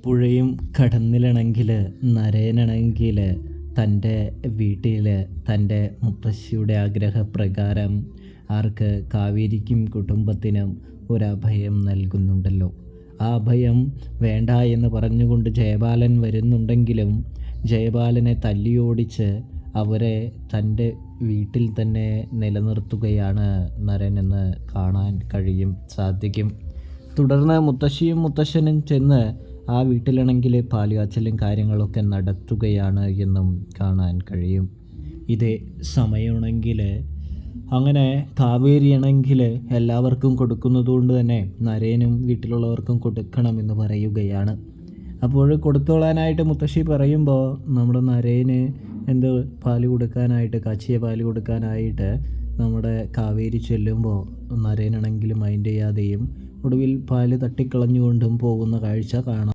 പുഴയും കടന്നിലണമെങ്കിൽ നരേനാണെങ്കിൽ തൻ്റെ വീട്ടിൽ തൻ്റെ മുത്തശ്ശിയുടെ ആഗ്രഹപ്രകാരം ആർക്ക് കാവേരിക്കും കുടുംബത്തിനും ഒരഭയം നൽകുന്നുണ്ടല്ലോ. ആ അഭയം വേണ്ട എന്ന് പറഞ്ഞുകൊണ്ട് ജയപാലൻ വരുന്നുണ്ടെങ്കിലും ജയപാലനെ തല്ലിയോടിച്ച് അവരെ തൻ്റെ വീട്ടിൽ തന്നെ നിലനിർത്തുകയാണ് നരനെന്ന് കാണാൻ സാധിക്കും. തുടർന്ന് മുത്തശ്ശിയും മുത്തശ്ശനും ചെന്ന് ആ വീട്ടിലാണെങ്കിൽ പാലുകാച്ചലും കാര്യങ്ങളൊക്കെ നടത്തുകയാണ് എന്നും കാണാൻ കഴിയും. ഇതേ സമയമാണെങ്കിൽ അങ്ങനെ കാവേരിയാണെങ്കിൽ എല്ലാവർക്കും കൊടുക്കുന്നതുകൊണ്ട് തന്നെ നരേനും വീട്ടിലുള്ളവർക്കും കൊടുക്കണമെന്ന് പറയുകയാണ്. അപ്പോൾ കൊടുത്തോളാനായിട്ട് മുത്തശ്ശി പറയുമ്പോൾ നമ്മുടെ നരേന് പാല് കൊടുക്കാനായിട്ട് കാച്ചിയ പാല് കൊടുക്കാനായിട്ട് നമ്മുടെ കാവേരി ചെല്ലുമ്പോൾ നരേനാണെങ്കിൽ മൈൻഡ് ചെയ്യാതെയും ഒടുവിൽ പാല് തട്ടിക്കളഞ്ഞുകൊണ്ടും പോകുന്ന കാഴ്ച കാണാം.